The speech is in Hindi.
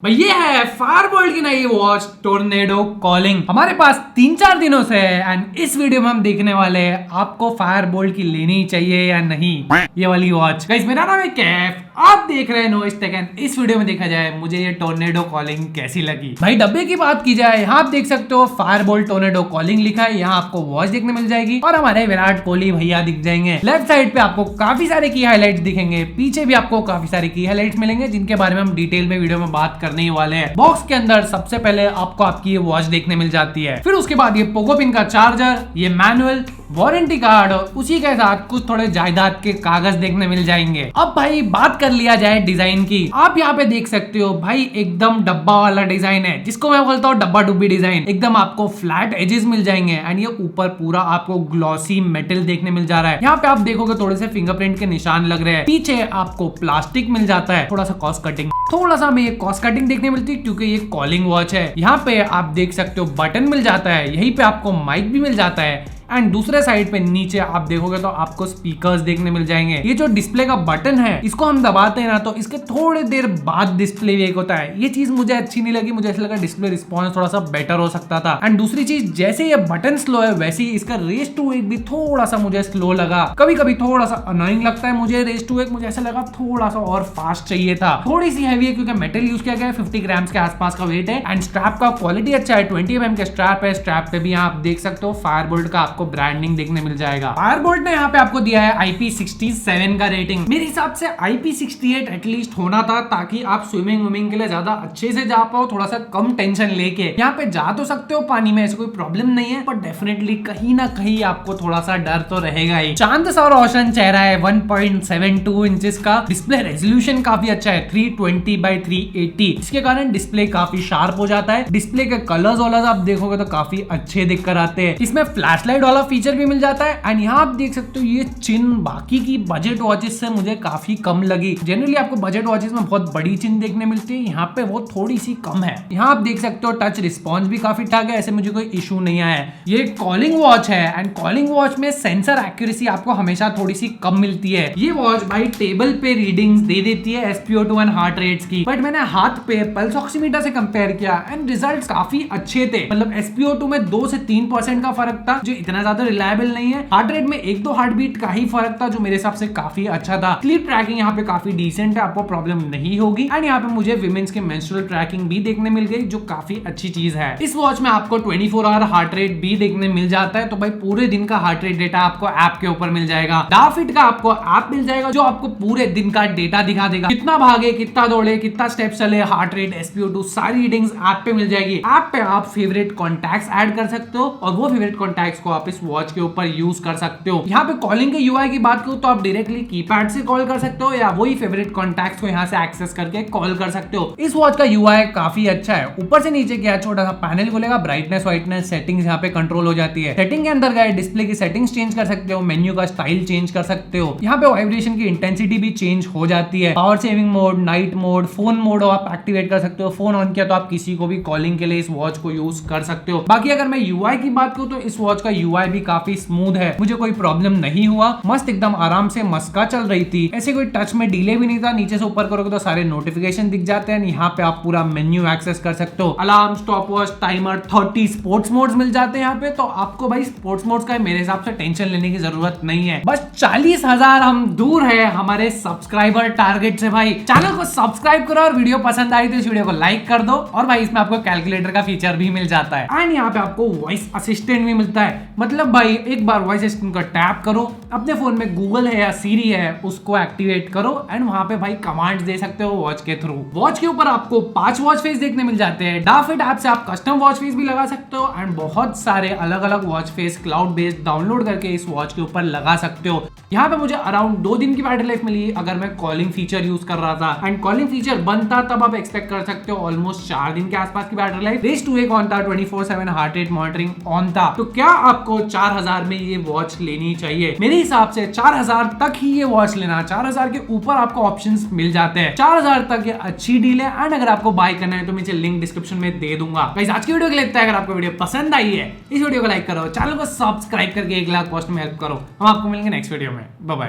भाई ये है फायरबोल्ट की नई वॉच टोर्नेडो कॉलिंग हमारे पास 3-4 दिनों से है एंड इस वीडियो में हम देखने वाले हैं आपको फायरबोल्ट की लेनी चाहिए या नहीं ये वाली वॉच। गाइस मेरा नाम है कैफ, आप देख रहे हैं नॉइस टेक एंड इस वीडियो में देखा जाए मुझे ये टोर्नेडो कॉलिंग कैसी लगी। भाई डब्बे की बात की जाए यहाँ आप देख सकते हो फायरबोल्ट टोर्नेडो कॉलिंग लिखा है, यहाँ आपको वॉच देखने मिल जाएगी और हमारे विराट कोहली भैया दिख जाएंगे। लेफ्ट साइड पे आपको काफी सारे की हाईलाइट्स दिखेंगे, पीछे भी आपको काफी सारे की हाईलाइट्स मिलेंगे जिनके बारे में हम डिटेल में वीडियो में बात करने ही वाले हैं। बॉक्स के अंदर सबसे पहले आपको आपकी ये वॉच देखने मिल जाती है, फिर उसके बाद ये पोको पिन का चार्जर, ये मैनुअल, वारंटी कार्ड और उसी के साथ कुछ थोड़े जायदाद के कागज देखने मिल जाएंगे। अब भाई बात कर लिया जाए डिजाइन की, आप यहाँ पे देख सकते हो भाई एकदम डब्बा वाला डिजाइन है जिसको मैं बोलता हूँ डब्बा डुब्बी डिजाइन। एकदम आपको फ्लैट एजेस मिल जाएंगे एंड ये ऊपर पूरा आपको ग्लॉसी मेटल देखने मिल जा रहा है। यहाँ पे आप देखोगे थोड़े से फिंगरप्रिंट के निशान लग रहे हैं, पीछे आपको प्लास्टिक मिल जाता है, थोड़ा सा कॉस्ट कटिंग, थोड़ा सा हमें ये कॉस्ट कटिंग देखने मिलती है क्योंकि ये कॉलिंग वॉच है। यहाँ पे आप देख सकते हो बटन मिल जाता है, यहीं पे आपको माइक भी मिल जाता है एंड दूसरे साइड पे नीचे आप देखोगे तो आपको स्पीकर्स देखने मिल जाएंगे। ये जो डिस्प्ले का बटन है इसको हम दबाते हैं ना तो इसके थोड़ी देर बाद डिस्प्ले वेक होता है। ये चीज मुझे अच्छी नहीं लगी, मुझे ऐसा लगा डिस्प्ले रिस्पॉन्स थोड़ा सा बेटर हो सकता था। एंड दूसरी चीज जैसे ये बटन स्लो है वैसे ही इसका रेस टू वेक भी थोड़ा सा मुझे स्लो लगा, कभी कभी थोड़ा सा अनोइंग लगता है मुझे रेस टू वेक। मुझे ऐसा लगा थोड़ा सा और फास्ट चाहिए था। थोड़ी सी हैवी है क्योंकि मेटल यूज किया गया है, 50 ग्राम्स के आसपास का वेट है एंड स्ट्रैप का क्वालिटी अच्छा है, 20 mm के स्ट्रैप है। स्ट्रैप पे भी आप देख सकते हो फायरबोल्ट का आपको ब्रांडिंग देखने मिल जाएगा। फायरबोल्ट ने यहाँ पे आपको दिया है IP67 का रेटिंग। मेरे हिसाब से IP68 एटलीस्ट होना था ताकि आप स्विमिंग के लिए ज्यादा अच्छे से जा पाओ, थोड़ा सा कम टेंशन लेके। यहाँ पे जा तो सकते हो पानी में, ऐसे कोई प्रॉब्लम नहीं है, पर डेफिनेटली कहीं ना कहीं आपको थोड़ा सा डर तो रहेगा ही। चांद सा रोशन चेहरा है, 1.72 इंचेस का डिस्प्ले रेजोल्यूशन काफी अच्छा है, 320x380, जिसके कारण डिस्प्ले काफी शार्प हो जाता है। डिस्प्ले के कलर्स आप देखोगे तो काफी अच्छे दिख कर आते हैं। इसमें फ्लैशलाइट वाला फीचर भी मिल जाता है एंड यहाँ आप देख सकते हो ये चिन्ह बाकी की बजट वॉचेस से मुझे काफी कम लगी। जनरली आपको बजट वॉचेस में बहुत बड़ी चिन्ह देखने मिलती है, यहाँ पे वो थोड़ी सी कम है। यहाँ आप देख सकते हो टच रिस्पॉन्स भी काफी ठीक है, ऐसे मुझे कोई इशू नहीं आया है। ये कॉलिंग वॉच है एंड कॉलिंग वॉच में सेंसर एक्यूरेसी आपको हमेशा थोड़ी सी कम मिलती है। ये वॉच भाई टेबल पे रीडिंग्स दे देती है SpO2 एंड हार्ट रेट्स की, बट मैंने हाथ पे पल्स ऑक्सीमीटर से कंपेयर किया एंड रिजल्ट्स काफी अच्छे थे। मतलब SpO2 में 2 से 3% का फर्क था जो इतना ज्यादा रिलायबल नहीं है। हार्ट रेट में 1-2 हार्ट बीट का ही फर्क था जो मेरे हिसाब से काफी अच्छा था। स्लीप ट्रैकिंग यहाँ पे काफी डिसेंट है, आपको प्रॉब्लम नहीं होगी एंड यहाँ पे मुझे विमेंस के मेंस्ट्रुअल ट्रैकिंग भी देखने मिल गई जो काफी अच्छी चीज है। इस वॉच में आपको 24 आवर हार्ट रेट भी देखने मिल जाता है, तो भाई पूरे दिन का हार्ट रेट डेटा आपको ऐप के ऊपर मिल जाएगा। डाफिट का आपको ऐप मिल जाएगा जो आपको पूरे दिन का डेटा दिखा देगा, कितना भागे, कितना दौड़े, कितना स्टेप चले, हार्ट रेट, SpO2 सारी रीडिंग्स ऐप पे मिल जाएगी। ऐप पे आप फेवरेट कॉन्टैक्ट्स ऐड कर सकते हो और वो फेवरेट कॉन्टैक्ट्स को आप इस वॉच के ऊपर यूज कर सकते हो। यहाँ पे कॉलिंग के UI की बात करूं तो आप डायरेक्टली कीपैड से कॉल कर सकते हो या वही फेवरेट कॉन्टैक्ट्स को यहाँ से एक्सेस करके कॉल कर सकते हो। इस वॉच का UI काफी अच्छा है, ऊपर से नीचे क्या छोटा सा पैनल खुलेगा, ब्राइटनेस व्हाइटनेस सेटिंग्स यहाँ पे कंट्रोल हो जाती है। सेटिंग के अंदर गए डिस्प्ले की सेटिंग्स चेंज कर सकते हो, मेन्यू का स्टाइल चेंज कर सकते हो, यहाँ पे वाइब्रेशन की इंटेंसिटी भी चेंज हो जाती है। Power saving mode, night mode, phone mode आप एक्टिवेट कर सकते हो। फोन ऑन किया तो आप किसी को भी कॉलिंग के लिए इस वॉच को यूज कर सकते हो। बाकी अगर मैं UI की बात करूं तो इस वॉच का UI भी काफी स्मूथ है, मुझे कोई प्रॉब्लम नहीं हुआ, मस्त एकदम आराम से मस्का चल रही थी, ऐसे कोई टच में डिले भी नहीं था। नीचे से ऊपर करोगे तो सारे नोटिफिकेशन दिख जाते हैं, यहाँ पे आप पूरा मेन्यू एक्सेस कर सकते हो। Alarm, stopwatch, timer, 30 sports modes मिल जाते हैं यहाँ पे, तो आपको भाई स्पोर्ट्स मोड्स का मेरे हिसाब से टेंशन लेने की जरूरत नहीं है। बस 40,000 हम दूर है हमारे सब्सक्राइबर टारगेट से। भाई चैनल को सब्सक्राइब करो और वीडियो पसंद आई तो इस वीडियो को लाइक कर दो और भाई इसमें आपको कैलकुलेटर का फीचर भी मिल जाता है एंड यहाँ पे आपको वॉइस असिस्टेंट भी मिलता है। मतलब भाई एक बार वॉइस असिस्टेंट को टैप करो, अपने फोन में गूगल है या सीरी है उसको एक्टिवेट करो एंड वहां पे भाई कमांड्स दे सकते हो वॉच के थ्रू। वॉच के ऊपर आपको 5 वॉच फेस देखने मिल जाते हैं। डाफिट ऐप से आप कस्टम वॉच फेस भी लगा सकते हो एंड बहुत सारे अलग अलग watch face cloud based download करके इस वॉच के ऊपर लगा सकते हो। यहाँ पे मुझे अराउंड 2 दिन की बैटरी लाइफ मिली अगर मैं कॉलिंग फीचर यूज कर रहा था एंड कॉलिंग फीचर बंद था तब आप एक्सपेक्ट कर सकते हो ऑलमोस्ट 4 दिन के आसपास की battery life. Raise to wake on था, 24/7 हार्ट रेट मॉनिटरिंग ऑन था। तो क्या आपको 4000 में ये वॉच लेनी चाहिए? मेरे हिसाब से 4000 तक ही ये वॉच लेना, 4000 के ऊपर आपको ऑप्शंस मिल जाते हैं। 4000 तक ये अच्छी डील है एंड अगर आपको बाय करना है तो मैं लिंक डिस्क्रिप्शन में दे दूंगा। गाइस आज की वीडियो के लिए इतना है। अगर आपको वीडियो पसंद आई है इस वीडियो को लाइक करो, चैनल को सब्सक्राइब करके 1 लाख पोस्ट में हेल्प करो। हम आपको मिलेंगे नेक्स्ट वीडियो में। Bye bye.